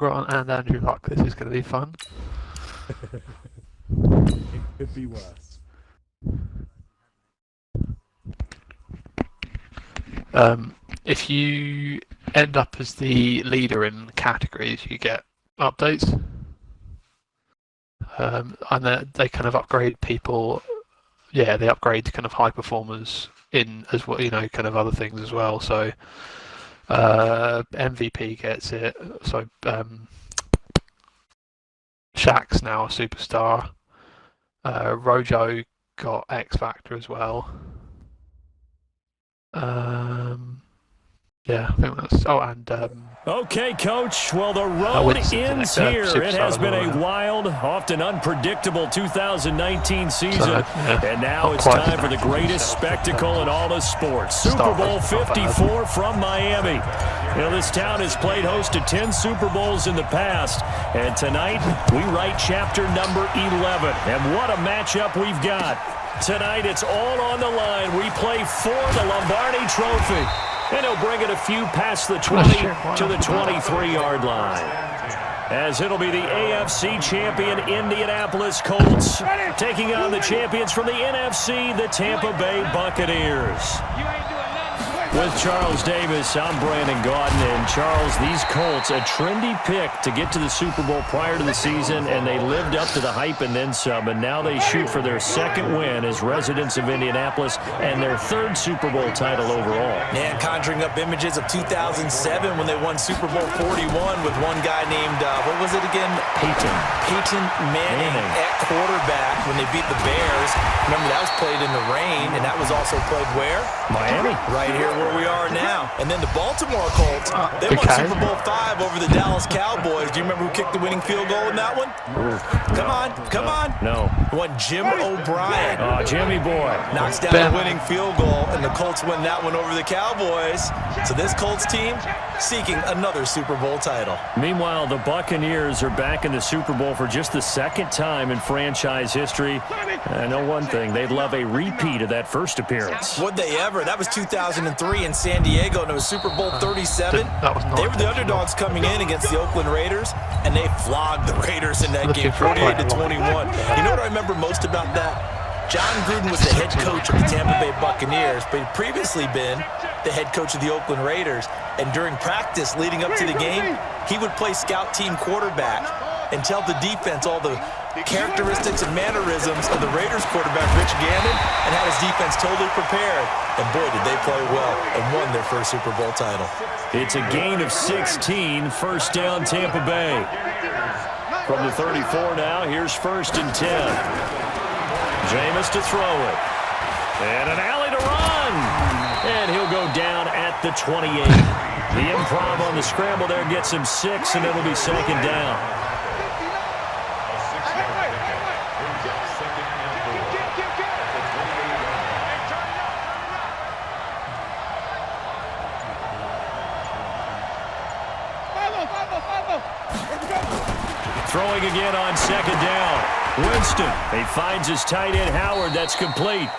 Grant and Andrew Luck. This is going to be fun. It could be worse. If you end up as the leader in categories, you get updates. And they kind of upgrade people. Yeah, they upgrade to kind of high performers in as well, kind of other things as well. So MVP gets it. So Shaq's now a superstar. Rojo got X Factor as well. Yeah, I think that's. Oh, and okay, Coach. Well, the road ends here. It has been a wild, often unpredictable 2019 season. And now it's time for the greatest spectacle in all of sports. Super Bowl 54 from Miami. This town has played host to 10 Super Bowls in the past. And tonight, we write chapter number 11. And what a matchup we've got. Tonight, it's all on the line. We play for the Lombardi Trophy. And he'll bring it a few past the 20 to the 23-yard line. As it'll be the AFC champion Indianapolis Colts taking on the champions from the NFC, the Tampa Bay Buccaneers. With Charles Davis, I'm Brandon Gaudin. And Charles, these Colts, a trendy pick to get to the Super Bowl prior to the season, and they lived up to the hype and then some. And now they shoot for their second win as residents of Indianapolis and their third Super Bowl title overall. And conjuring up images of 2007 when they won Super Bowl 41 with one guy named, what was it again? Peyton Manning at quarterback when they beat the Bears. Remember, that was played in the rain, and that was also played where? Miami. Right here where we are now. And then the Baltimore Colts, they won Super Bowl 5 over the Dallas Cowboys. Do you remember who kicked the winning field goal in that one? Come on. No. One Jim O'Brien. Oh, Jimmy boy. Knocks down the winning field goal, and the Colts win that one over the Cowboys. So this Colts team seeking another Super Bowl title. Meanwhile, the Buccaneers are back in the Super Bowl for just the second time in franchise history. I know one thing, they'd love a repeat of that first appearance. Would they ever? That was 2003 in San Diego, and it was Super Bowl 37. They were the underdogs coming in against the Oakland Raiders, and they flogged the Raiders in that game, 48-21. You know what I remember most about that? John Gruden was the head coach of the Tampa Bay Buccaneers, but he'd previously been the head coach of the Oakland Raiders. And during practice leading up to the game, he would play scout team quarterback and tell the defense all the characteristics and mannerisms of the Raiders quarterback, Rich Gannon, and had his defense totally prepared. And boy, did they play well and won their first Super Bowl title. It's a gain of 16, first down Tampa Bay. From the 34 now, here's 1st and 10. Jameis to throw it. And an alley to run. And he'll go down at the 28. The improv on the scramble there gets him 6, and it'll be 2nd down. Throwing again on 2nd down. Winston, he finds his tight end Howard. That's complete.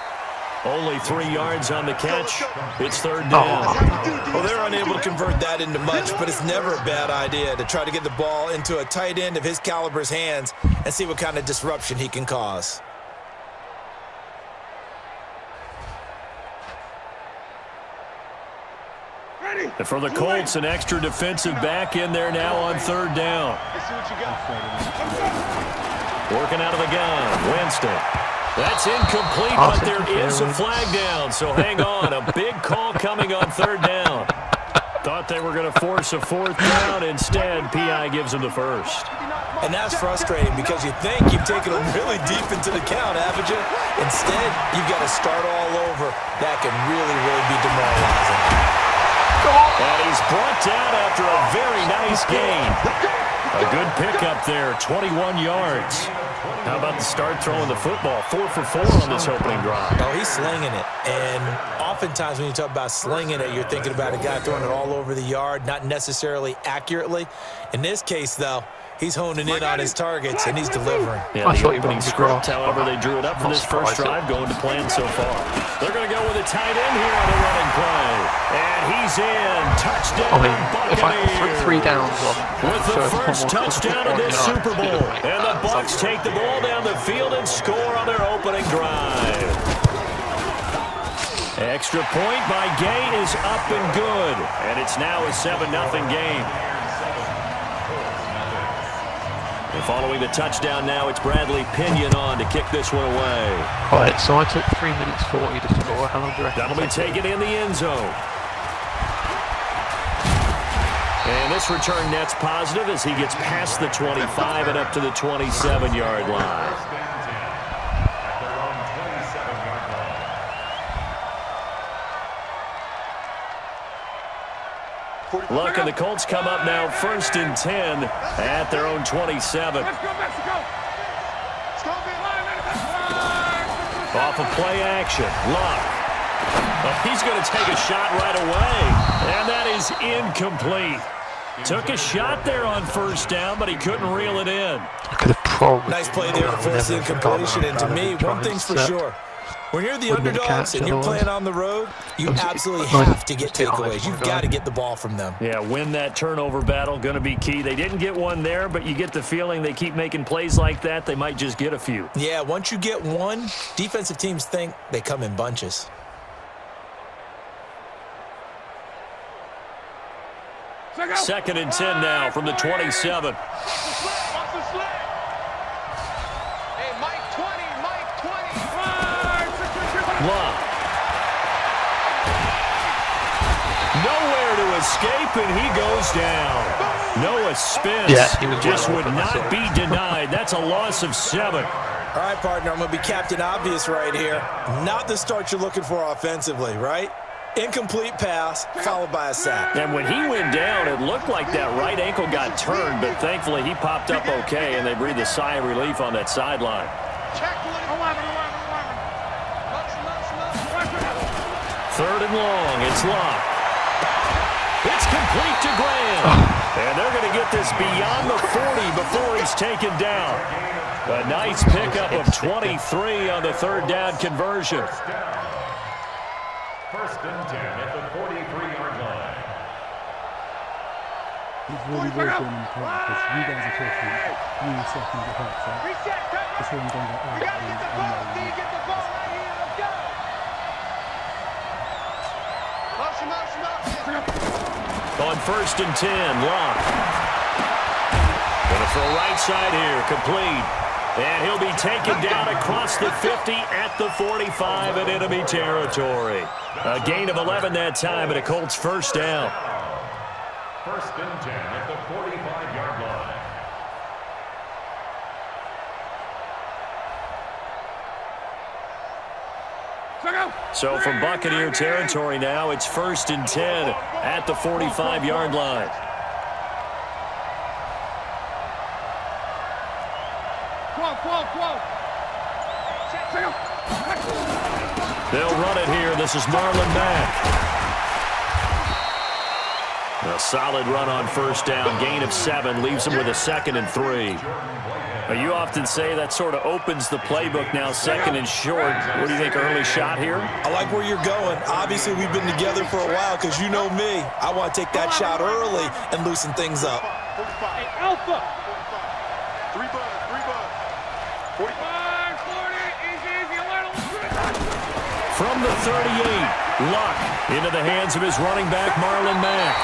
Only 3 yards on the catch. It's 3rd down. Well, they're unable to convert that into much, but it's never a bad idea to try to get the ball into a tight end of his caliber's hands and see what kind of disruption he can cause. And for the Colts, an extra defensive back in there now on 3rd down. Working out of the gun, Winston. That's incomplete, but there is a flag down, so hang on. A big call coming on 3rd down. Thought they were going to force a 4th down. Instead, P.I. gives them the 1st. And that's frustrating because you think you've taken them really deep into the count, haven't you? Instead, you've got to start all over. That can really, really be demoralizing. And he's brought down after a very nice gain. A good pickup there, 21 yards. How about the start throwing the football? 4 for 4 on this opening drive. Oh, he's slinging it. And oftentimes when you talk about slinging it, you're thinking about a guy throwing it all over the yard, not necessarily accurately. In this case, though, he's honing in on his targets, and he's delivering. Yeah, the opening script, however, they drew it up for this first drive, going to plan so far. They're going to go with a tight end here on the running play. And he's in. Touchdown, if I put 3 downs on with the first touchdown of this Super Bowl. And the Bucs take the ball down the field and score on their opening drive. Extra point by Gay is up and good. And it's now a 7-0 game. And following the touchdown now, it's Bradley Pinion on to kick this one away. All right, so I took 3 minutes 40 to score. How long do you reckon? That'll be taken in the end zone. And this return net's positive as he gets past the 25 and up to the 27-yard line. Luck and the Colts come up now 1st and 10 at their own 27. Off of play action, Luck. Oh, he's going to take a shot right away, and that is incomplete. Took a shot there on 1st down, but he couldn't reel it in. I could have probably. Nice play there to force the incompletion, and to me, one thing's for sure. When you're the underdogs and you're playing on the road, you absolutely have to get takeaways. You've got to get the ball from them. Yeah, win that turnover battle, going to be key. They didn't get one there, but you get the feeling they keep making plays like that, they might just get a few. Yeah, once you get one, defensive teams think they come in bunches. Second and 10 now from the 27. Luck. Nowhere to escape, and he goes down. Noah Spence just would not be denied. That's a loss of 7. All right, partner, I'm going to be Captain Obvious right here. Not the start you're looking for offensively, right? Incomplete pass, followed by a sack. And when he went down, it looked like that right ankle got turned, but thankfully he popped up okay, and they breathed a sigh of relief on that sideline. Third and long, it's Luck. It's complete to Graham. And they're going to get this beyond the 40 before he's taken down. A nice pickup of 23 on the 3rd down conversion. 1st and 10 at the 43-yard line. It's really well done in the play because you guys are talking really second to help. So it's really going to get On 1st and 10, Luck. Going to throw right side here, complete. And he'll be taken down across the 50 at the 45 in enemy territory. A gain of 11 that time, and a Colts 1st down. 1st and 10 at the 45-yard line. So from Buccaneer territory now, it's 1st and 10 at the 45-yard line. They'll run it here. This is Marlon Mack. A solid run on 1st down. Gain of 7 leaves him with a 2nd and 3. You often say that sort of opens the playbook now, 2nd and short. What do you think, early shot here? I like where you're going. Obviously, we've been together for a while because you know me. I want to take that shot early and loosen things up. Hey, Alpha. 3 bud. 45, 40, easy, alert. From the 38, Luck into the hands of his running back, Marlon Mack.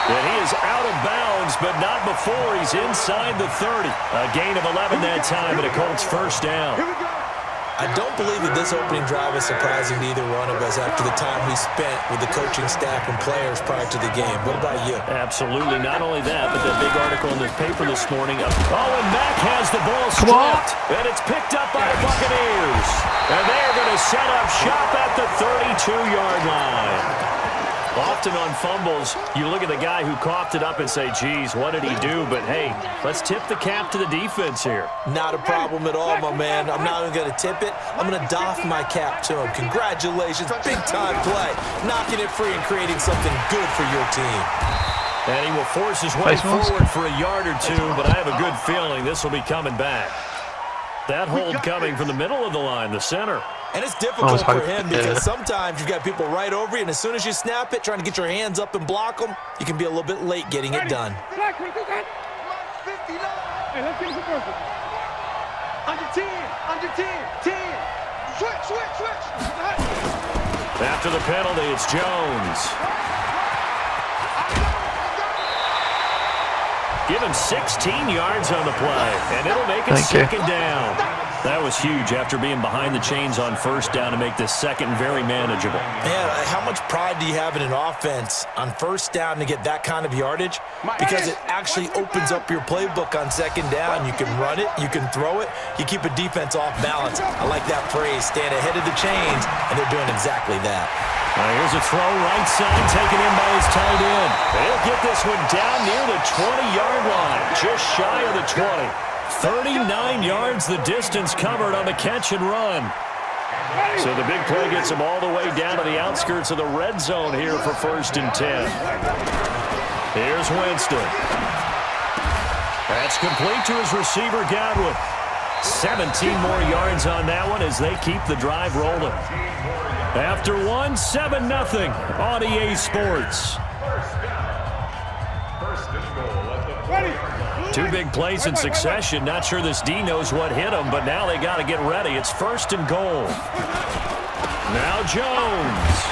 And he is out of bounds, but not before he's inside the 30. A gain of 11 that time, and a Colts 1st down. I don't believe that this opening drive is surprising to either one of us after the time we spent with the coaching staff and players prior to the game. What about you? Absolutely. Not only that, but that big article in the paper this morning. Oh, and Mack has the ball stripped, and it's picked up by the Buccaneers. And they're going to set up shop at the 32-yard line. Often on fumbles, you look at the guy who coughed it up and say, geez, what did he do? But, hey, let's tip the cap to the defense here. Not a problem at all, my man. I'm not even going to tip it. I'm going to doff my cap to him. Congratulations. Big-time play. Knocking it free and creating something good for your team. And he will force his way forward for a yard or two, but I have a good feeling this will be coming back. That hold coming from the middle of the line, the center. And it's difficult for him because sometimes you've got people right over you, and as soon as you snap it, trying to get your hands up and block them, you can be a little bit late getting it done. Hey, let's get it perfect. Under 10, under 10, 10. Switch. After the penalty, it's Jones. Give him 16 yards on the play, and it'll make it second down. That was huge after being behind the chains on first down to make this second very manageable. Man, how much pride do you have in an offense on first down to get that kind of yardage? Because it actually opens up your playbook on second down. You can run it, you can throw it, you keep a defense off balance. I like that phrase, stand ahead of the chains, and they're doing exactly that. Here's a throw right side taken in by his tight end. They'll get this one down near the 20-yard line, just shy of the 20. 39 yards the distance covered on the catch and run. So the big play gets him all the way down to the outskirts of the red zone here for 1st and 10. Here's Winston. That's complete to his receiver, Godwin. 17 more yards on that one as they keep the drive rolling. After 7-0 on EA Sports. Two big plays in succession. Not sure this D knows what hit him, but now they got to get ready. It's 1st and goal. Now Jones.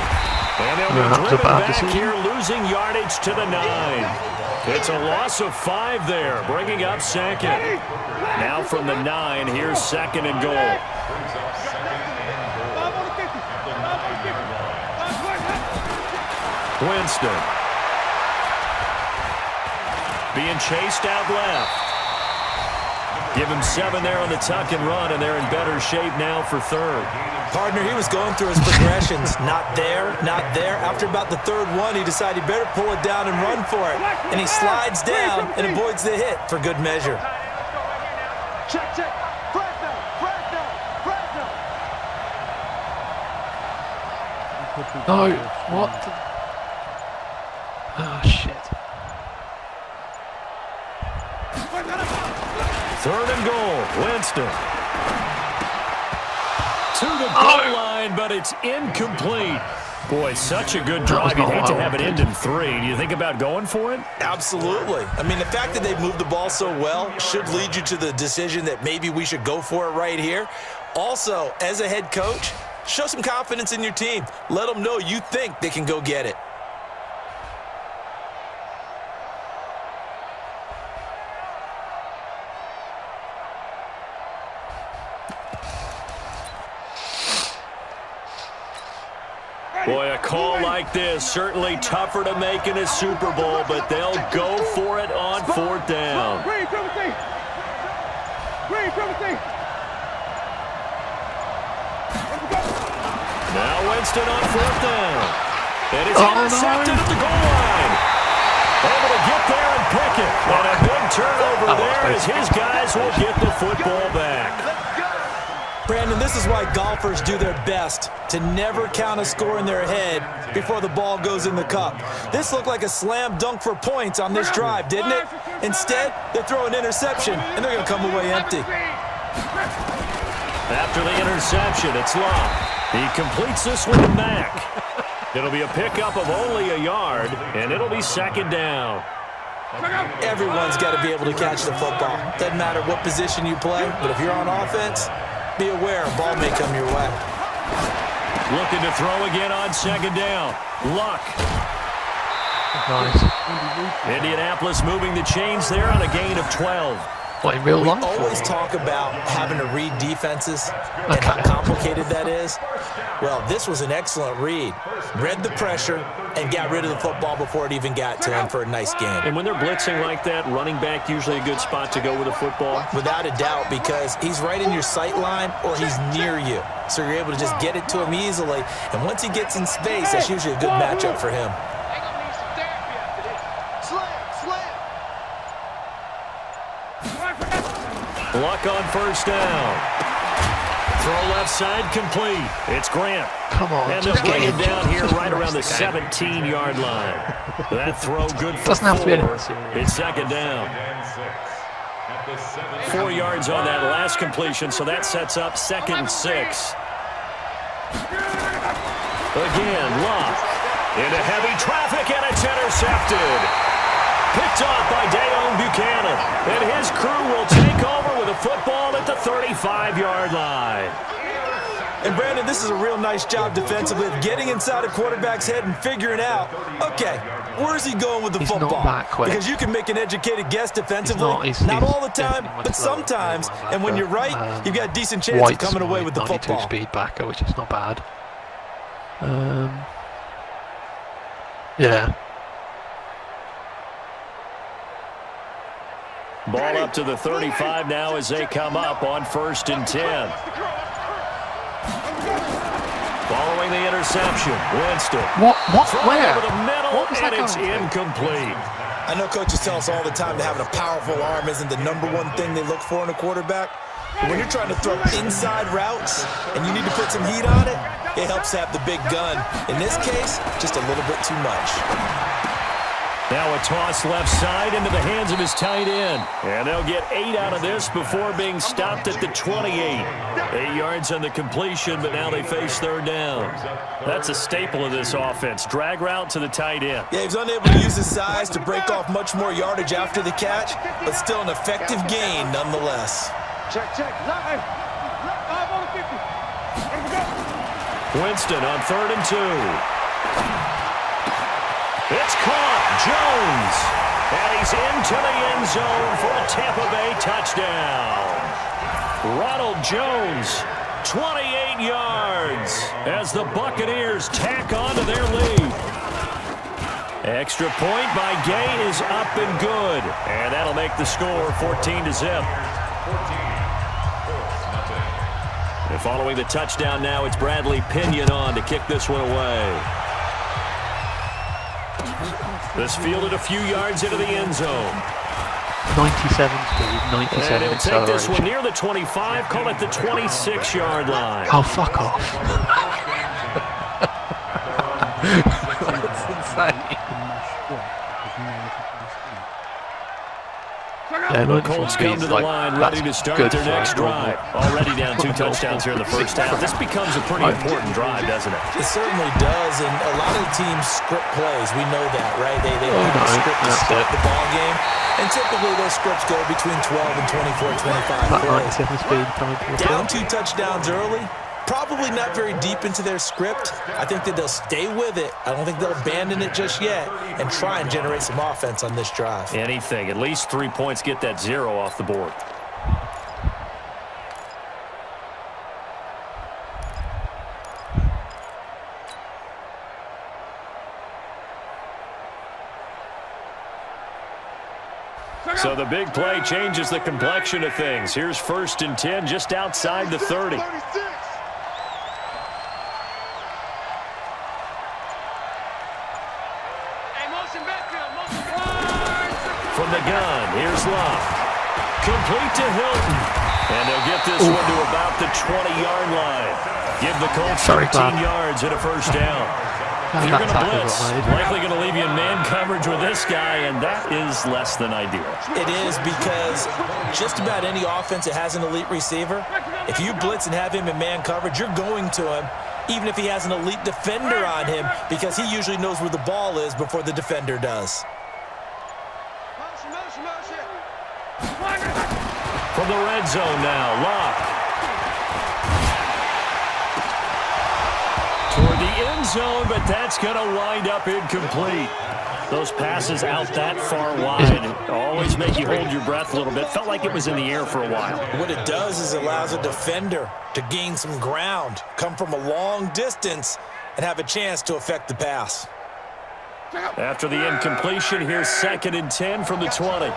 And they'll be driven back here, losing yardage to the 9. It's a loss of 5 there, bringing up second. Now from the 9, here's 2nd and goal. Winston. Being chased out left. Give him 7 there on the tuck and run, and they're in better shape now for 3rd. Partner, he was going through his progressions. Not there, not there. After about the 3rd one, he decided he better pull it down and run for it. And he slides down and avoids the hit for good measure. Check. Fresno. No, what? Oh, shit. 3rd and goal, Winston. To the goal line, but it's incomplete. Boy, such a good drive. You'd hate to have it end in 3. Do you think about going for it? Absolutely. I mean, the fact that they've moved the ball so well should lead you to the decision that maybe we should go for it right here. Also, as a head coach, show some confidence in your team. Let them know you think they can go get it. Boy, a call like this, certainly tougher to make in a Super Bowl, but they'll go for it on 4th down. Now Winston on 4th down. And it's intercepted at the goal line. Able to get there and pick it. And a big turnover there as his guys will get the football back. Brandon, this is why golfers do their best to never count a score in their head before the ball goes in the cup. This looked like a slam dunk for points on this drive, didn't it? Instead, they throw an interception, and they're going to come away empty. After the interception, it's Locke. He completes this one to Mack. It'll be a pickup of only a yard, and it'll be 2nd down. Everyone's got to be able to catch the football. Doesn't matter what position you play, but if you're on offense, be aware, a ball may come your way. Looking to throw again on 2nd down. Luck. Nice. Indianapolis moving the chains there on a gain of 12. What, in real We life? always talk about having to read defenses and how complicated that is. Well, this was an excellent read. Read the pressure and got rid of the football before it even got to him for a nice game. And when they're blitzing like that, running back usually a good spot to go with the football? Without a doubt, because he's right in your sight line or he's near you. So you're able to just get it to him easily. And once he gets in space, that's usually a good matchup for him. Luck on first down. Throw left side complete. It's Grant. Come on. And they'll bring him down here right around the 17-yard line. That throw good for Doesn't have to be anything 4. serious. It's second down. 4 yards on that last completion, so that sets up 2nd and 6. Again, Luck into heavy traffic, and it's intercepted. Picked off by Dayon Buchanan, and his crew will take over with a football at the 35-yard line. And Brandon, this is a real nice job defensively of getting inside a quarterback's head and figuring out, okay, where's he going with the football? Not that quick. Because you can make an educated guess defensively. He's not all the time, but sometimes. And when you're right, you've got a decent chance of coming away with the football. 92 speed backer, which is not bad. Yeah. Ball up to the 35 now as they come up on 1st and 10. Following the interception, Winston. What? Where? Over the middle, what was that and it's going incomplete. I know coaches tell us all the time that having a powerful arm isn't the #1 thing they look for in a quarterback. But when you're trying to throw inside routes and you need to put some heat on it, it helps to have the big gun. In this case, just a little bit too much. Now a toss left side into the hands of his tight end. And they'll get 8 out of this before being stopped at the 28. 8 yards on the completion, but now they face 3rd down. That's a staple of this offense. Drag route to the tight end. Yeah, he was unable to use his size to break off much more yardage after the catch, but still an effective gain nonetheless. Check. Live on the 50. Let him go. Winston on 3rd and 2. It's caught. Jones. And he's into the end zone for a Tampa Bay touchdown. Ronald Jones, 28 yards as the Buccaneers tack on to their lead. Extra point by Gay is up and good. And that'll make the score 14-0. And following the touchdown now, it's Bradley Pinion on to kick this one away. This fielded a few yards into the end zone. 97 speed, 97 and he'll take this one acceleration. near the 25, call it the 26-yard line. Oh, fuck off. That's insane. Yeah, The Colts come to the line ready to start their next drive. Already down 2 touchdowns here in the first half. This becomes a pretty important drive, doesn't it? It certainly does, and a lot of the teams script plays. We know that, right? They have a script to start the ball game, and typically those scripts go between 12 and 24, 25 plays. 97 speed, Down 2 touchdowns early, probably not very deep into their script. I think that they'll stay with it. I don't think they'll abandon it just yet and try and generate some offense on this drive. Anything. At least 3 points, get that 0 off the board. So the big play changes the complexion of things. Here's 1st and 10 just outside the 30. From the gun, here's Luck. Complete to Hilton. And they'll get this one to about the 20-yard line. Give the Colts 13 yards and a 1st down. If you're going to blitz, likely going to leave you in man coverage with this guy, and that is less than ideal. It is, because just about any offense that has an elite receiver, if you blitz and have him in man coverage, you're going to him, even if he has an elite defender on him, because he usually knows where the ball is before the defender does. From the red zone now, Luck. Toward the end zone, but that's going to wind up incomplete. Those passes out that far wide always make you hold your breath a little bit. Felt like it was in the air for a while. What it does is it allows a defender to gain some ground, come from a long distance, and have a chance to affect the pass. After the incompletion, here's 2nd and 10 from the 20.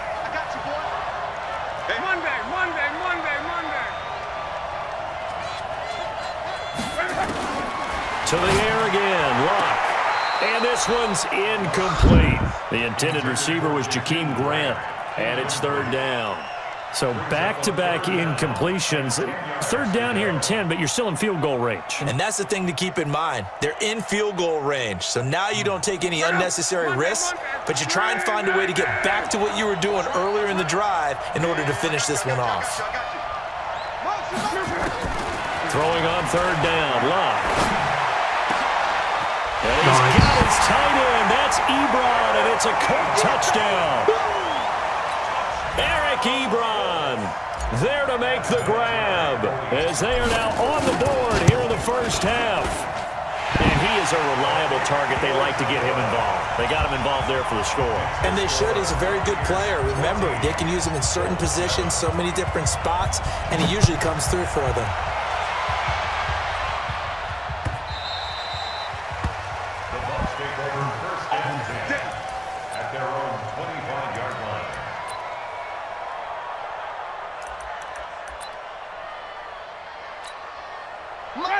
To the air again, Locke. And this one's incomplete. The intended receiver was Jakeem Grant, and it's 3rd down. So back-to-back incompletions. 3rd down here and 10, but you're still in field goal range. And that's the thing to keep in mind. They're in field goal range. So now you don't take any unnecessary risks, but you try and find a way to get back to what you were doing earlier in the drive in order to finish this one off. Throwing on 3rd down, Locke. And he's got his tight end. That's Ebron, and it's a Colt touchdown. Eric Ebron there to make the grab as they are now on the board here in the first half. And he is a reliable target. They like to get him involved. They got him involved there for the score. And they should. He's a very good player. Remember, they can use him in certain positions, so many different spots, and he usually comes through for them.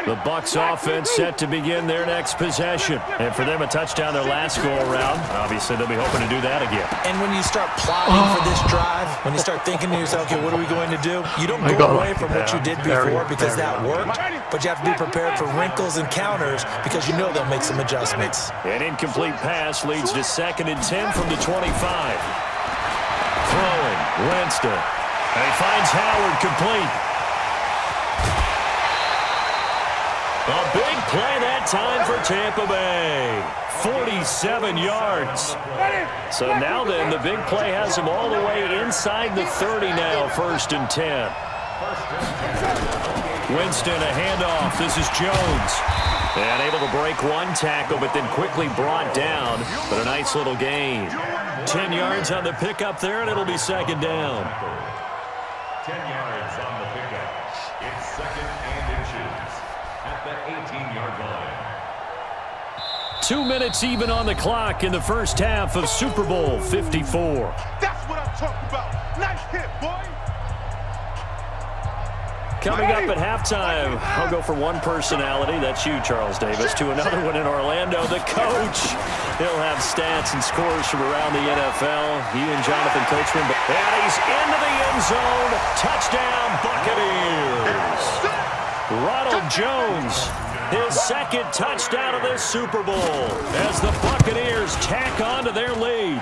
The Bucs offense set to begin their next possession. And for them, a touchdown their last go-around. Obviously, they'll be hoping to do that again. And when you start plotting for this drive, when you start thinking to yourself, okay, what are we going to do? You don't go away from what you did before because that worked, but you have to be prepared for wrinkles and counters because you know they'll make some adjustments. An incomplete pass leads to 2nd and 10 from the 25. Throwing, Winston. And he finds Howard complete. A big play that time for Tampa Bay. 47 yards. So now then, the big play has him all the way inside the 30 now, 1st and 10. Winston, a handoff. This is Jones. And able to break one tackle, but then quickly brought down. But a nice little gain. 10 yards on the pickup there, and it'll be 2nd down. 10 yards on the pickup. It's 2nd and inches at the 18-yard line. 2 minutes even on the clock in the first half of Super Bowl 54. That's what I'm talking about. Nice hit, boy. Coming up at halftime, I'll go from one personality, that's you, Charles Davis, to another one in Orlando, the coach. He'll have stats and scores from around the NFL. He and Jonathan Coachman. And he's into the end zone. Touchdown, Buccaneers. Ronald Jones, his 2nd touchdown of this Super Bowl as the Buccaneers tack on to their lead.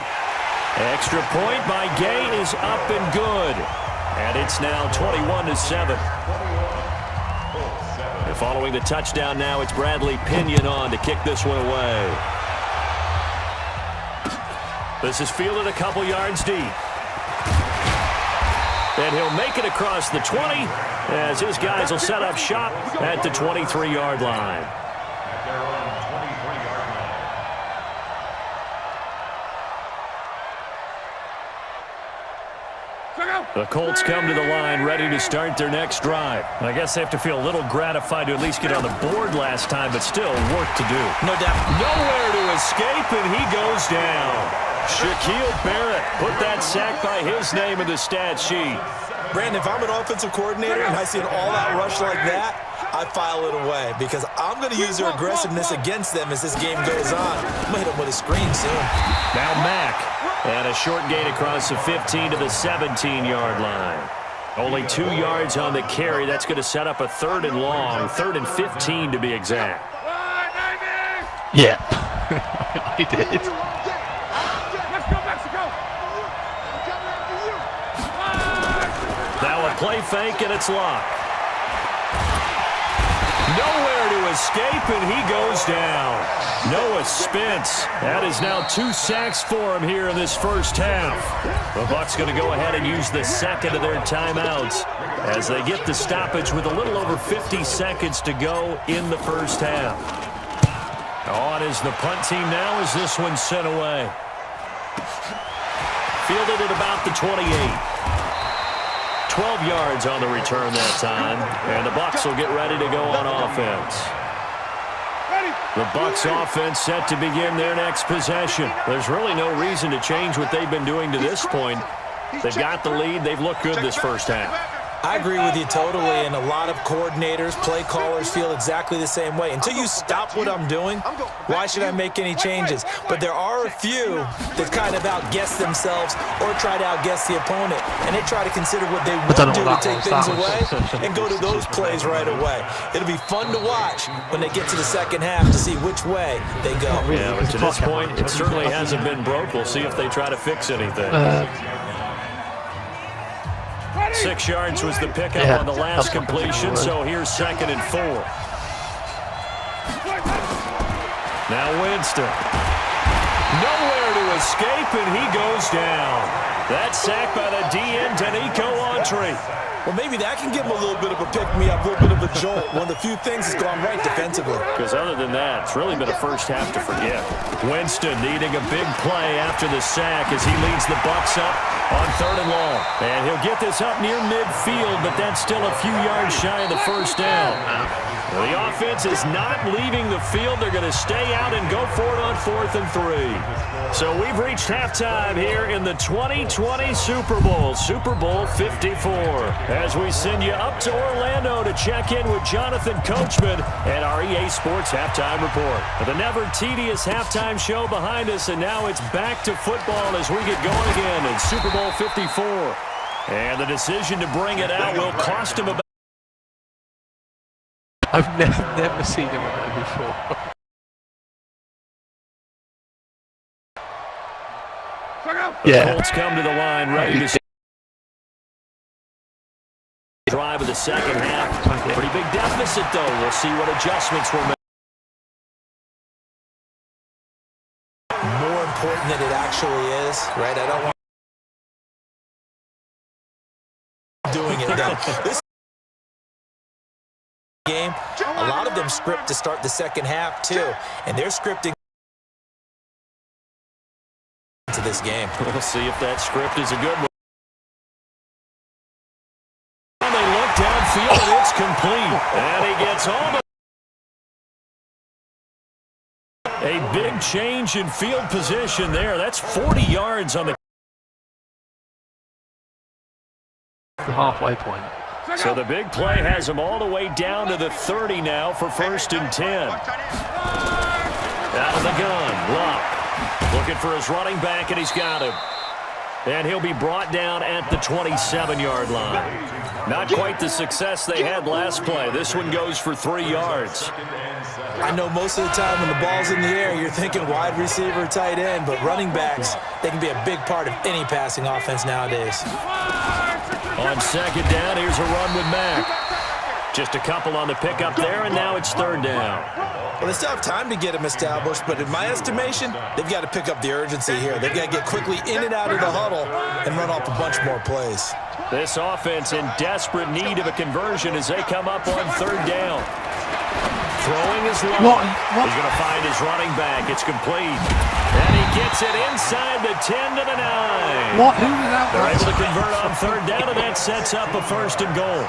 Extra point by Gay is up and good. And it's now 21-7. And following the touchdown now, it's Bradley Pinion on to kick this one away. This is fielded a couple yards deep. And he'll make it across the 20 as his guys will set up shop at the 23-yard line. The Colts come to the line ready to start their next drive. I guess they have to feel a little gratified to at least get on the board last time, but still work to do. No doubt. Nowhere to escape, and he goes down. Shaquille Barrett put that sack by his name in the stat sheet. Brandon, if I'm an offensive coordinator and I see an all-out rush like that, I file it away because I'm going to use their aggressiveness against them as this game goes on. I'm going to hit them with a screen soon. Now Mack. And a short gain across the 15 to the 17-yard line. Only 2 yards on the carry. That's going to set up a 3rd and long, 3rd and 15 to be exact. Yeah, he did. Let's go, Mexico. Now a play fake, and it's locked. Nowhere to escape, and he goes down. Noah Spence. That is now 2 sacks for him here in this first half. The Bucs going to go ahead and use the 2nd of their timeouts as they get the stoppage with a little over 50 seconds to go in the first half. On is the punt team now as this one's sent away. Fielded at about the 28. 12 yards on the return that time. And the Bucs will get ready to go on offense. The Bucs offense set to begin their next possession. There's really no reason to change what they've been doing to this point. They've got the lead. They've looked good this first half. I agree with you totally, and a lot of coordinators, play callers feel exactly the same way. Until you stop what I'm doing, why should I make any changes? But there are a few that kind of outguess themselves or try to outguess the opponent, and they try to consider what they would do to take things away and go to those plays right away. It'll be fun to watch when they get to the second half to see which way they go. Yeah, but to this point, it certainly hasn't been broke. We'll see if they try to fix anything. 6 yards was the pickup on the last completion, so here's 2nd and 4. Now Winston. Nowhere to escape, and he goes down. That's sacked by the DN, Danico Autry. Well, maybe that can give him a little bit of a pick-me-up, a little bit of a jolt. One of the few things that's gone right defensively. Because other than that, it's really been a first half to forget. Winston needing a big play after the sack as he leads the Bucs up on 3rd and long. And he'll get this up near midfield, but that's still a few yards shy of the first down. The offense is not leaving the field. They're going to stay out and go for it on 4th and 3. So we've reached halftime here in the 2020 Super Bowl, Super Bowl 54. As we send you up to Orlando to check in with Jonathan Coachman and our EA Sports Halftime Report. The never tedious halftime show behind us, and now it's back to football as we get going again in Super Bowl 54. And the decision to bring it out will cost him about... I've never seen him on that before. The Colts come to the line ready to drive of the second half. Pretty big deficit, though. We'll see what adjustments were made. More important than it actually is, right? I don't want doing it though. This game, a lot of them script to start the second half too, and they're scripting to this game. We'll see if that script is a good one. They look downfield and it's complete, and he gets all the... A big change in field position there. That's 40 yards on the halfway point. So the big play has him all the way down to the 30 now for 1st and 10. Out of the gun, Luck. Looking for his running back, and he's got him. And he'll be brought down at the 27-yard line. Not quite the success they had last play. This one goes for 3 yards. I know most of the time when the ball's in the air, you're thinking wide receiver, tight end, but running backs, they can be a big part of any passing offense nowadays. On 2nd down, here's a run with Mack. Just a couple on the pickup there, and now it's 3rd down. Well, they still have time to get them established, but in my estimation, they've got to pick up the urgency here. They've got to get quickly in and out of the huddle and run off a bunch more plays. This offense in desperate need of a conversion as they come up on 3rd down. Throwing his low. He's going to find his running back. It's complete. And he gets it inside the 10 to the 9. What? Who was that? They're able to convert on 3rd down, and that sets up a 1st and goal.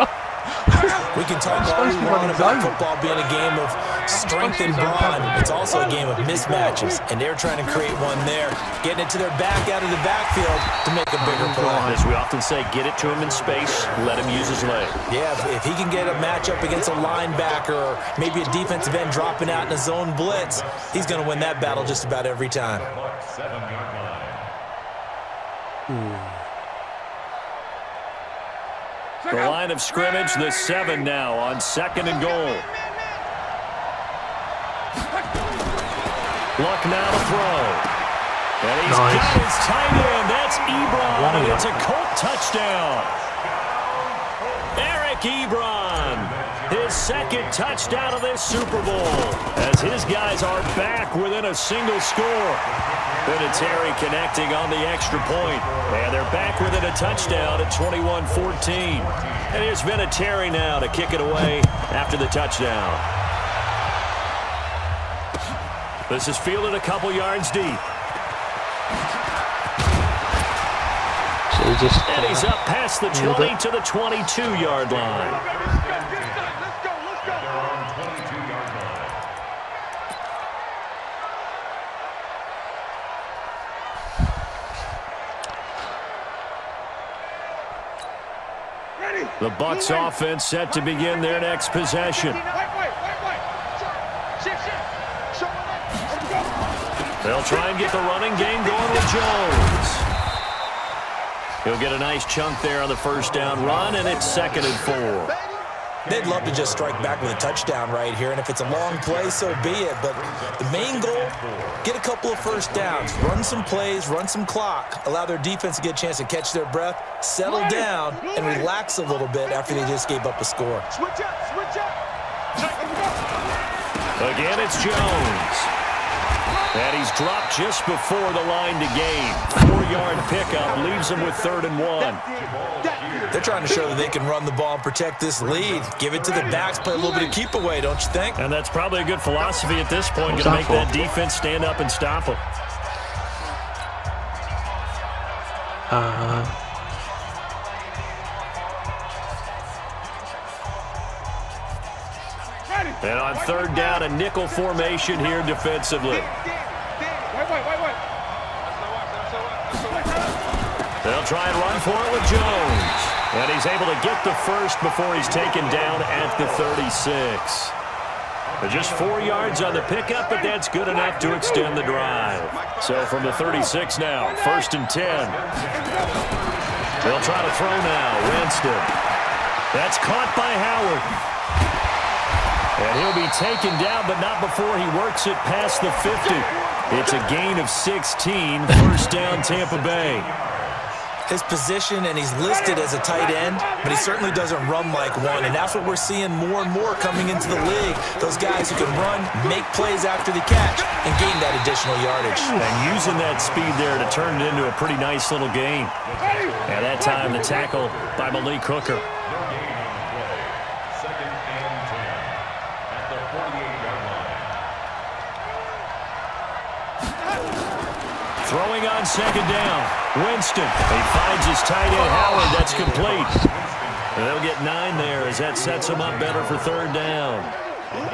We can talk all we want about football being a game of strength and brawn. It's also a game of mismatches, and they're trying to create one there, getting it to their back out of the backfield to make a bigger play. As we often say, get it to him in space, let him use his leg. Yeah, if he can get a matchup against a linebacker or maybe a defensive end dropping out in a zone blitz, he's going to win that battle just about every time. The line of scrimmage, the 7 now on 2nd and goal. Luck now to throw. And he's got his tight end. That's Ebron, and it's a Colt touchdown. Eric Ebron, his 2nd touchdown of this Super Bowl, as his guys are back within a single score. Vinatieri connecting on the extra point, and they're back within a touchdown at 21-14. And here's Vinatieri now to kick it away after the touchdown. This is fielded a couple yards deep. So just, and he's up past the 20 to the 22-yard line. The Bucs offense set to begin their next possession. They'll try and get the running game going with Jones. He'll get a nice chunk there on the first down run, and it's 2nd and 4. They'd love to just strike back with a touchdown right here, and if it's a long play, so be it. But the main goal, get a couple of first downs, run some plays, run some clock, allow their defense to get a chance to catch their breath, settle down, and relax a little bit after they just gave up a score. Switch up. Again, it's Jones. And he's dropped just before the line to gain. 4-yard pickup leaves him with 3rd and 1. They're trying to show that they can run the ball and protect this lead. Give it to the backs, play a little bit of keep away, don't you think? And that's probably a good philosophy at this point. Going to make that defense stand up and stop them. And on 3rd down, a nickel formation here defensively. Wait. They'll try and run for it with Jones. And he's able to get the first before he's taken down at the 36. Just 4 yards on the pickup, but that's good enough to extend the drive. So from the 36 now, 1st and 10. They'll try to throw now. Winston. That's caught by Howard. And he'll be taken down, but not before he works it past the 50. It's a gain of 16, 1st down Tampa Bay. His position, and he's listed as a tight end, but he certainly doesn't run like one, and that's what we're seeing more and more coming into the league. Those guys who can run, make plays after the catch, and gain that additional yardage. And using that speed there to turn it into a pretty nice little gain. And that time, the tackle by Malik Hooker. Throwing on 2nd down. Winston. He finds his tight end, Howard. That's complete. And they'll get 9 there as that sets him up better for 3rd down.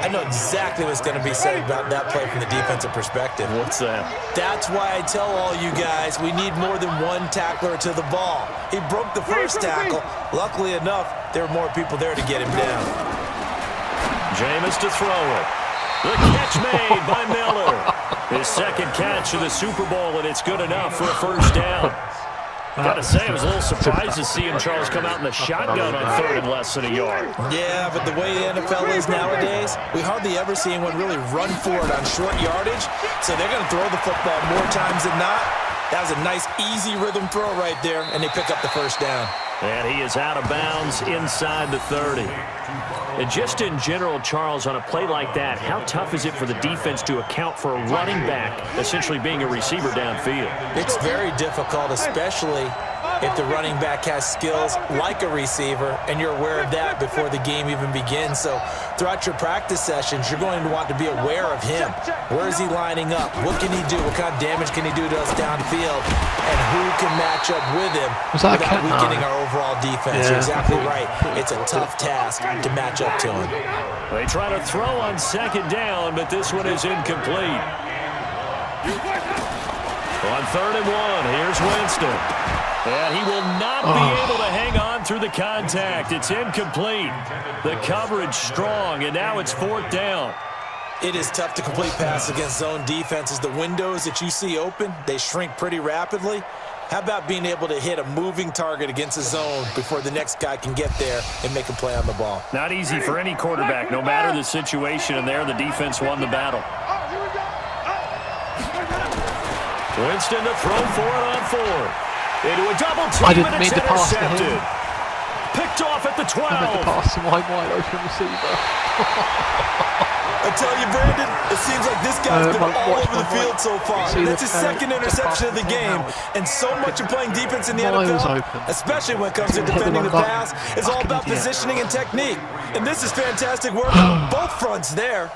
I know exactly what's going to be said about that play from the defensive perspective. What's that? That's why I tell all you guys we need more than one tackler to the ball. He broke the first tackle. Luckily enough, there were more people there to get him down. Jameis to throw it. The catch made by Miller. His 2nd catch of the Super Bowl, and it's good enough for a 1st down. Gotta say, I was a little surprised to see him, Charles, come out in the shotgun on 3rd and less than a yard. Yeah, but the way the NFL is nowadays, we hardly ever see anyone really run for it on short yardage, so they're going to throw the football more times than not. That was a nice, easy rhythm throw right there, and they pick up the 1st down. And he is out of bounds inside the 30. And just in general, Charles, on a play like that, how tough is it for the defense to account for a running back essentially being a receiver downfield? It's very difficult, especially if the running back has skills like a receiver, and you're aware of that before the game even begins. So throughout your practice sessions, you're going to want to be aware of him. Where is he lining up? What can he do? What kind of damage can he do to us downfield? And who can match up with him without weakening our overall defense? You're exactly right. It's a tough task to match up to him. They try to throw on 2nd down, but this one is incomplete. On 3rd and 1, here's Winston. And he will not be able to hang on through the contact. It's incomplete. The coverage strong, and now it's 4th down. It is tough to complete passes against zone defenses. The windows that you see open, they shrink pretty rapidly. How about being able to hit a moving target against a zone before the next guy can get there and make a play on the ball? Not easy for any quarterback, no matter the situation, and there the defense won the battle. Winston to throw for it on 4th. Into a double team, I didn't mean to pass to him. Picked off at the 12. I meant to pass to my wide open receiver. I tell you, Brandon, it seems like this guy's been all over the field so far. That's his 2nd interception of the game. And so much of playing defense in the NFL, especially when it comes to defending the pass, is all about positioning and technique. And this is fantastic work on both fronts there.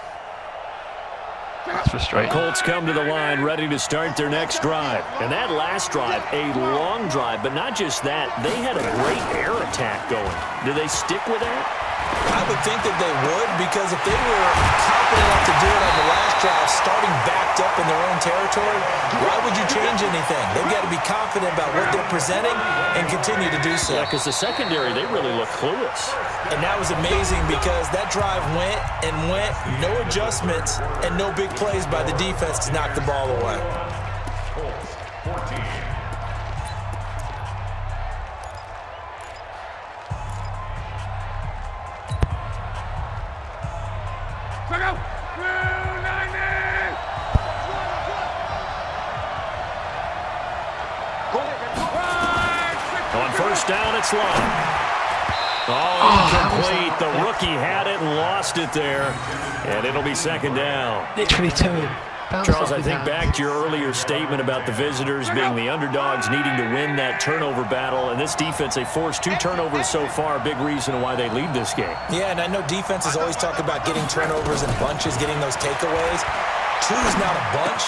That's frustrating. Colts come to the line ready to start their next drive. And that last drive, a long drive, but not just that. They had a great air attack going. Do they stick with that? I would think that they would, because if they were confident enough to do it on the last drive, starting backed up in their own territory, why would you change anything? They've got to be confident about what they're presenting and continue to do so. Yeah, because the secondary, they really look clueless. And that was amazing, because that drive went and went, no adjustments, and no big plays by the defense to knock the ball away. Colts 14. On first down, it's long. Oh, incomplete. The rookie had it and lost it there. And it'll be second down. Literally to him. Charles, I think back to your earlier statement about the visitors being the underdogs needing to win that turnover battle. And this defense, they forced 2 turnovers so far. Big reason why they lead this game. Yeah, and I know defenses always talk about getting turnovers in bunches, getting those takeaways. 2 is not a bunch,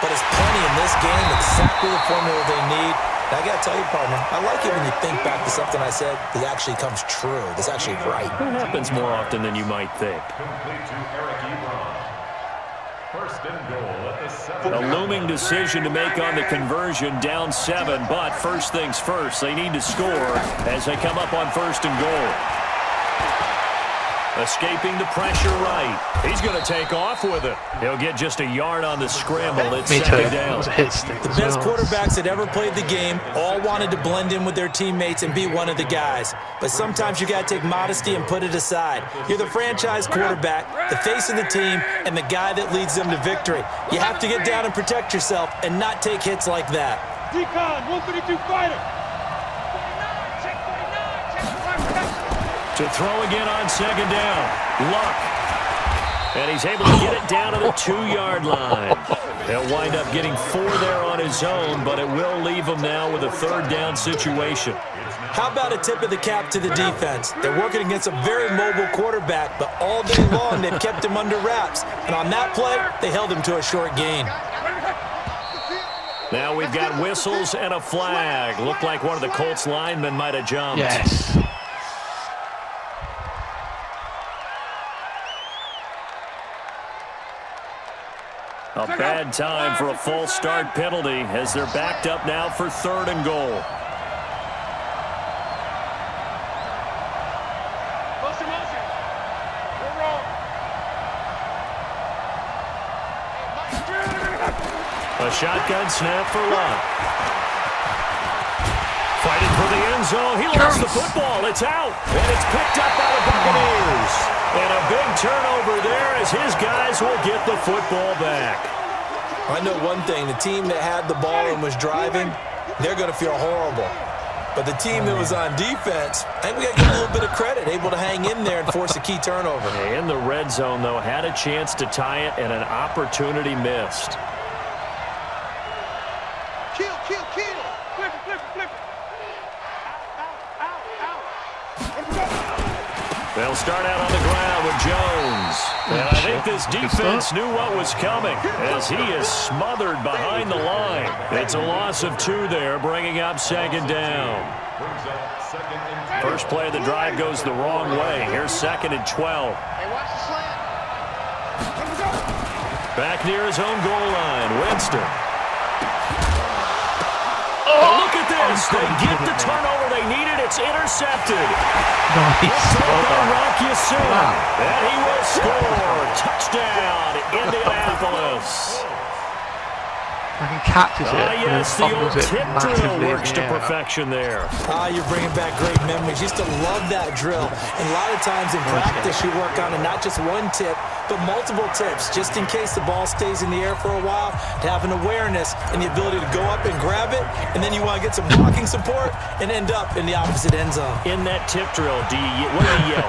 but it's plenty in this game. Exactly the formula they need. And I got to tell you, partner, I like it when you think back to something I said that actually comes true. That's actually right. It happens more often than you might think. Complete to Eric Ebron. First and goal at the 7. A looming decision to make on the conversion, down 7. But first things first, they need to score as they come up on first and goal. Escaping the pressure right. He's going to take off with it. He'll get just a yard on the scramble. It's second down. It was a hit stick The as best well. quarterbacks that ever played the game all wanted to blend in with their teammates and be one of the guys. But sometimes you got to take modesty and put it aside. You're the franchise quarterback, the face of the team, and the guy that leads them to victory. You have to get down and protect yourself and not take hits like that. Decon, 132 fighter. To throw again on second down. Luck. And he's able to get it down to the 2-yard line. He'll wind up getting 4 there on his own, but it will leave him now with a third down situation. How about a tip of the cap to the defense? They're working against a very mobile quarterback, but all day long they've kept him under wraps. And on that play, they held him to a short gain. Now we've got whistles and a flag. Looked like one of the Colts linemen might have jumped. Yes. A bad time for a false start penalty as they're backed up now for third and goal. Motion. We're wrong. A shotgun snap for Luck. Fighting for the end zone. He lost the football. It's out. And it's picked up by the Buccaneers. And a big turnover there as his guys will get the football back. I know one thing. The team that had the ball and was driving, they're going to feel horrible. But the team that was on defense, I think we got to give a little bit of credit, able to hang in there and force a key turnover. In the red zone, though, had a chance to tie it and an opportunity missed. Kill. Flip it. Out. They'll start out on the ground with Jones. And I think this defense knew what was coming as he is smothered behind the line. It's a loss of 2 there, bringing up second down. First play of the drive goes the wrong way. Here's second and 12. Back near his own goal line, Winston. Oh, look at this. They get the turnover they needed. It's intercepted. Nice. Rock Yassoon. And he will score. Touchdown, Indianapolis. And he catches it. Yes, the old tip drill works to perfection there. You're bringing back great memories. Used to love that drill. And a lot of times in practice you work on it, not just one tip, but multiple tips, just in case the ball stays in the air for a while, to have an awareness and the ability to go up and grab it, and then you want to get some blocking support and end up in the opposite end zone. In that tip drill, what do you yell?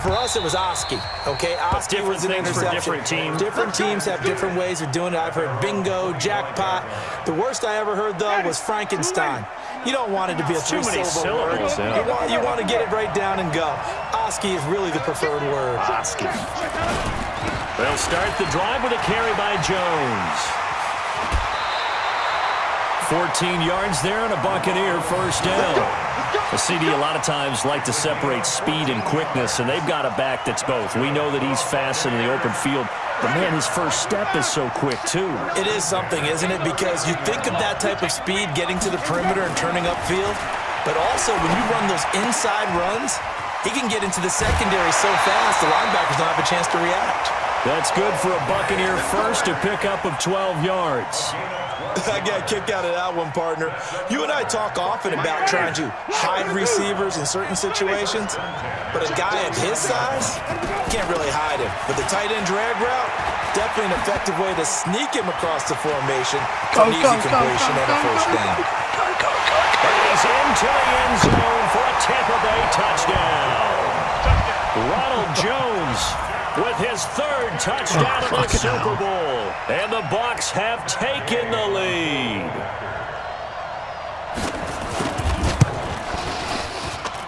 For us, it was Oski. Okay, Oski was an interception. For different teams. Different teams have different ways of doing it. I've heard bingo, jackpot. The worst I ever heard, though, was Frankenstein. You don't want it to be a three-syllable word. You want to get it right down and go. Oski is really the preferred word. Oski. They'll start the drive with a carry by Jones. 14 yards there and a Buccaneer first down. The CD a lot of times like to separate speed and quickness, and they've got a back that's both. We know that he's fast in the open field, but man, his first step is so quick too. It is something, isn't it? Because you think of that type of speed getting to the perimeter and turning upfield, but also when you run those inside runs, he can get into the secondary so fast the linebackers don't have a chance to react. That's good for a Buccaneer first, a pickup of 12 yards. I got a kick out of that one, partner. You and I talk often about trying to hide receivers in certain situations, but a guy of his size can't really hide him. But the tight end drag route, definitely an effective way to sneak him across the formation for an easy completion and a first down. And he's into the end zone for a Tampa Bay touchdown. Ronald Jones with his third touchdown of the Super Bowl. And the Bucs have taken the lead.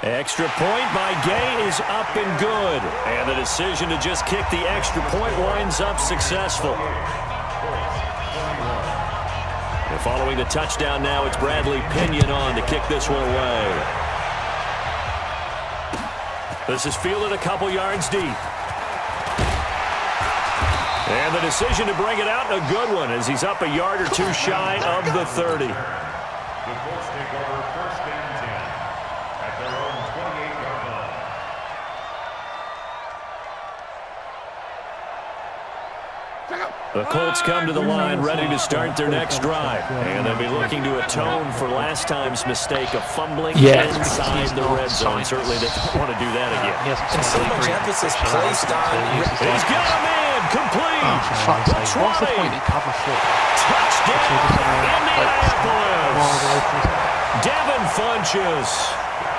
Extra point by Gay is up and good. And the decision to just kick the extra point winds up successful. And following the touchdown now, it's Bradley Pinion on to kick this one away. This is fielded a couple yards deep. And the decision to bring it out, a good one, as he's up a yard or two shy of the 30. The Colts take over first and 10 at their own 28-yard line. The Colts come to the line ready to start their next drive. And they'll be looking to atone for last time's mistake of fumbling inside the red zone. Certainly they don't want to do that again. And so much emphasis placed on... He's got a man complete. What's the point in cover 4? Touchdown, Indianapolis. Devin Funchess.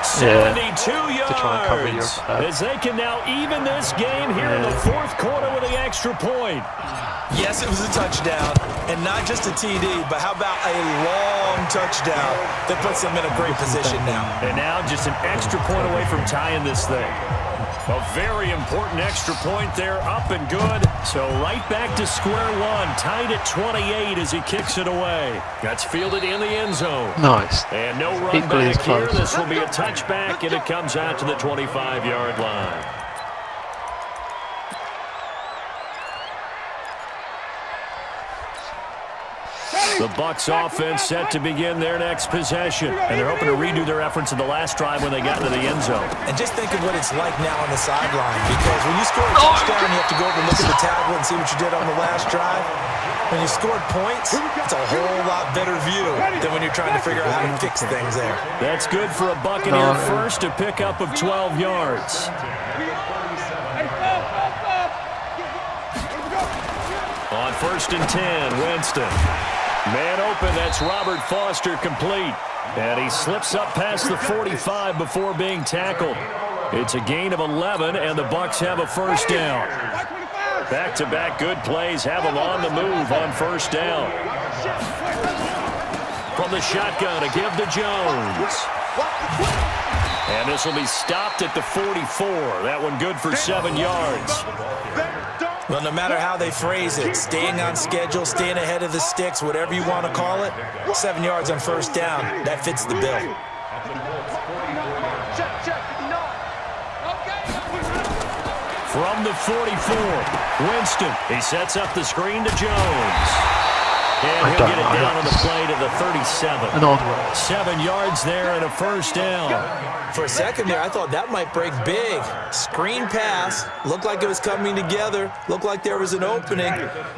72 yards. As they can now even this game here in the fourth quarter with the extra point. Yes, it was a touchdown, and not just a TD, but how about a long touchdown that puts them in a great position now. And now just an extra point away from tying this thing. A very important extra point there, up and good. So right back to square one, tied at 28 as he kicks it away. That's fielded in the end zone. Nice. And no run Equally back here. close. This will be a touchback, and it comes out to the 25-yard line. The Bucs offense set to begin their next possession. And they're hoping to redo their efforts in the last drive when they got into the end zone. And just think of what it's like now on the sideline, because when you score a touchdown, you have to go over and look at the tablet and see what you did on the last drive. When you scored points, it's a whole lot better view than when you're trying to figure out how to fix things there. That's good for a Buccaneer first, a pickup of 12 yards. On first and 10, Winston. Man open, that's Robert Foster complete. And he slips up past the 45 before being tackled. It's a gain of 11, and the Bucs have a first down. Back-to-back good plays have them on the move on first down. From the shotgun, a give to Jones. And this will be stopped at the 44. That one good for 7 yards. Well, no matter how they phrase it, staying on schedule, staying ahead of the sticks, whatever you want to call it, 7 yards on first down, that fits the bill. From the 44, Winston. He sets up the screen to Jones. And he'll get it down on the play to the 37. 7 yards there and a first down. For a second there, I thought that might break big. Screen pass, looked like it was coming together, looked like there was an opening.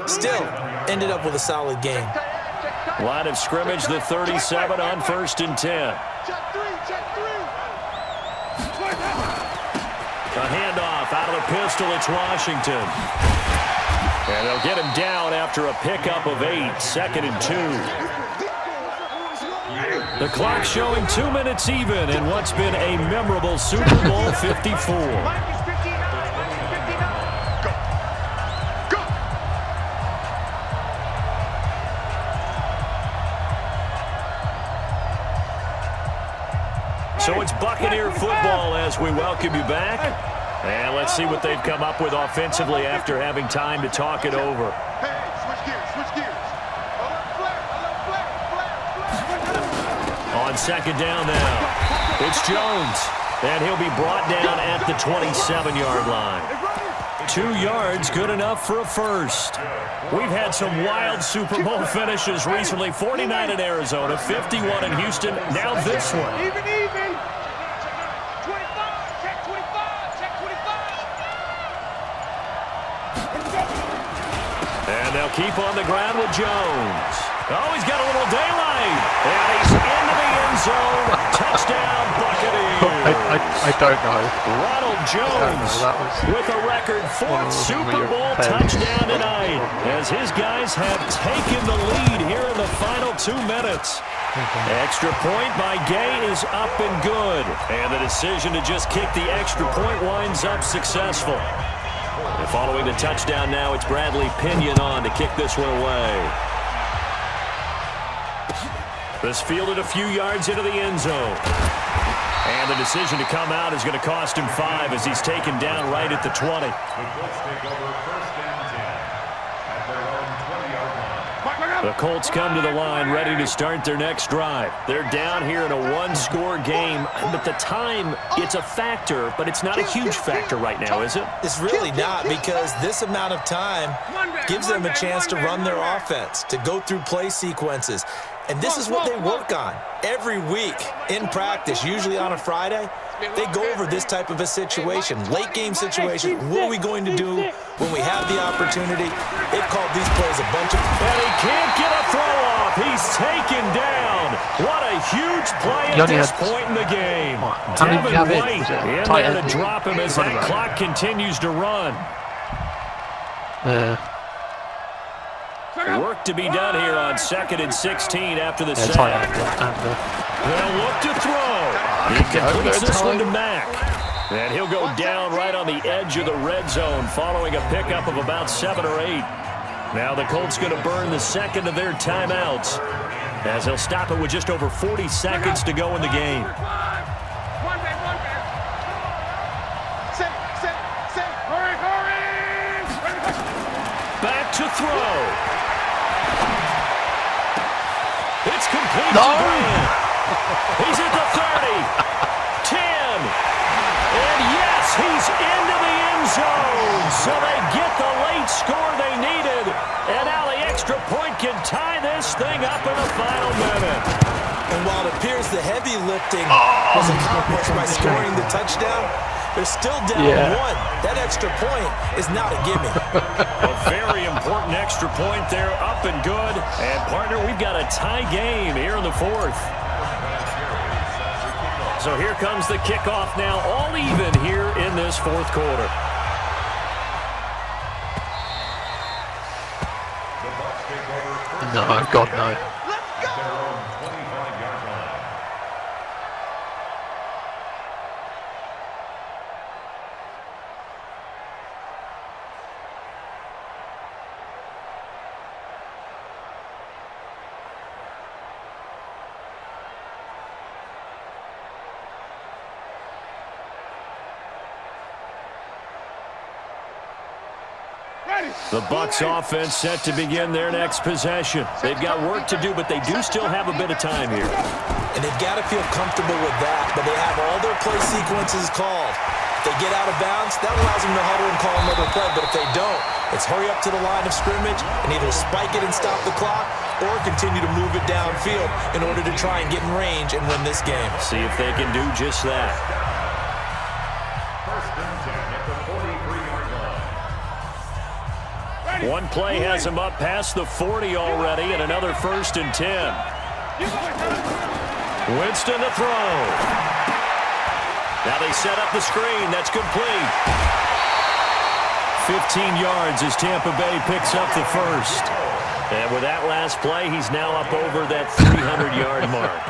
Still, ended up with a solid game. Line of scrimmage, the 37 on first and 10. A handoff out of the pistol, it's Washington. And they'll get him down after a pickup of 8, 2nd and 2. The clock showing 2 minutes even in what's been a memorable Super Bowl 54. So it's Buccaneer football as we welcome you back. And let's see what they've come up with offensively after having time to talk it over. Hey, switch gears, switch gears. On second down now, it's Jones. And he'll be brought down at the 27-yard line. 2 yards, good enough for a first. We've had some wild Super Bowl finishes recently. 49 in Arizona, 51 in Houston, now this one. Even. 25, check 25, check 25. And they'll keep on the ground with Jones. Oh, he's got a little daylight. And he's into the end zone. Touchdown, Buccaneers. I don't know. Ronald Jones with a record 4th Super Bowl touchdown tonight as his guys have taken the lead here in the final 2 minutes. Extra point by Gay is up and good. And the decision to just kick the extra point winds up successful. And following the touchdown now, it's Bradley Pinion on to kick this one away. This fielded a few yards into the end zone. And the decision to come out is going to cost him 5 as he's taken down right at the 20. The Colts take over first down 10 at their own 20-yard line. The Colts come to the line ready to start their next drive. They're down here in a 1-score game, but the time, it's a factor, but it's not a huge factor right now, is it? It's really not, because this amount of time gives them a chance to run their offense, to go through play sequences. And this is what they work on every week in practice, usually on a Friday. They go over this type of a situation, late game situation. What are we going to do when we have the opportunity? They've called these plays a bunch of... And he can't get a throw off. He's taken down. What a huge play at this point in the game. Devin White in there to drop him as that clock continues to run. Work to be done here on 2nd and 16 after the sack. They'll look to throw. He completes this one to Mack. And he'll go down right on the edge of the red zone following a pickup of about 7 or 8. Now the Colts going to burn the second of their timeouts as they'll stop it with just over 40 seconds to go in the game. Back to throw. It's complete to Grant. He's at the 30, 10, and yes, he's into the end zone. So they get the late score they needed, and now the extra point can tie this thing up in the final minute. And while it appears the heavy lifting was accomplished by scoring the touchdown, they're still down 1. That extra point is not a gimme. A very important extra point there, up and good. And, partner, we've got a tie game here in the 4th. So here comes the kickoff now, all even here in this 4th quarter. No, God, no. The Bucs offense set to begin their next possession. They've got work to do, but they do still have a bit of time here. And they've got to feel comfortable with that, but they have all their play sequences called. If they get out of bounds, that allows them to huddle and call another play, but if they don't, it's hurry up to the line of scrimmage and either spike it and stop the clock or continue to move it downfield in order to try and get in range and win this game. See if they can do just that. First and 10 at the 43-yard line. One play has him up past the 40 already, and another 1st and 10. Winston to throw. Now they set up the screen. That's complete. 15 yards as Tampa Bay picks up the first. And with that last play, he's now up over that 300-yard mark.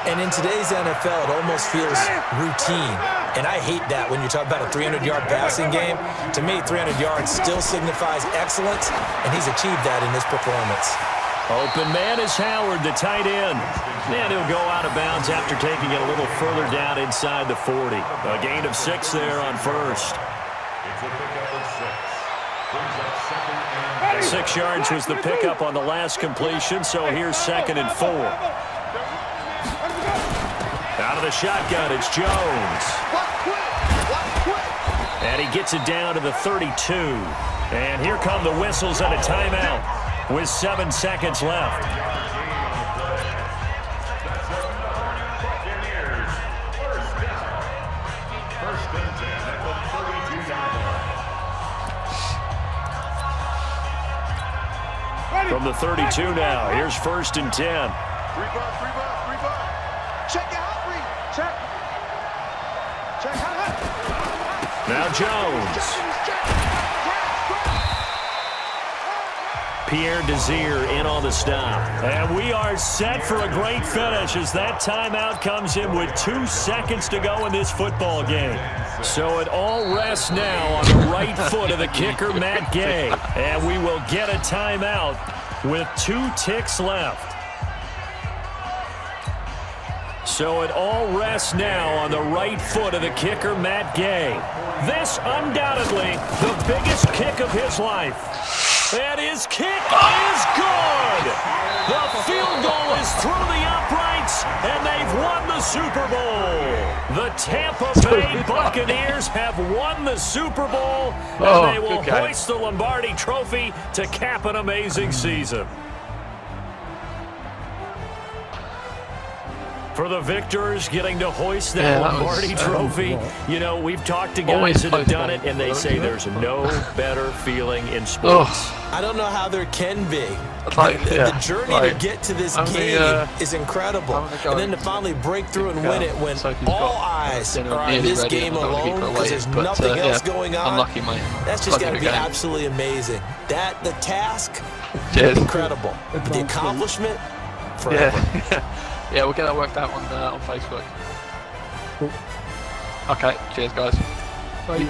And in today's NFL, it almost feels routine. And I hate that when you talk about a 300-yard passing game. To me, 300 yards still signifies excellence, and he's achieved that in this performance. Open man is Howard, the tight end. And he'll go out of bounds after taking it a little further down inside the 40. A gain of 6 there on first. It's a pickup of 6. Brings up 2nd and 6 yards was the pickup on the last completion, so here's 2nd and 4. Out of the shotgun, it's Jones. And he gets it down to the 32. And here come the whistles and a timeout with 7 seconds left. First and 10 at the 32-yard line. From the 32 now, here's 1st and 10. Check out, check. Check out. Now Jones. Pierre Desir in on the stop. And we are set for a great finish as that timeout comes in with 2 seconds to go in this football game. So it all rests now on the right foot of the kicker, Matt Gay. And we will get a timeout with 2 ticks left. So it all rests now on the right foot of the kicker, Matt Gay. This undoubtedly the biggest kick of his life. And his kick is good. The field goal is through the uprights, and they've won the Super Bowl. The Tampa Bay Buccaneers have won the Super Bowl, and they will hoist the Lombardi Trophy to cap an amazing season. For the victors getting to hoist that Lombardi Trophy, you know, we've talked to guys that have done it, and they say there's no better feeling in sports. I don't know how there can be. The journey to get to this game is incredible. And then to finally break through and win it when all eyes are on this game alone because there's nothing else going on. That's just got to be absolutely amazing. The task, incredible. The accomplishment, forever. Yeah, we'll get that worked out on Facebook. Cool. Okay, cheers guys. Bye.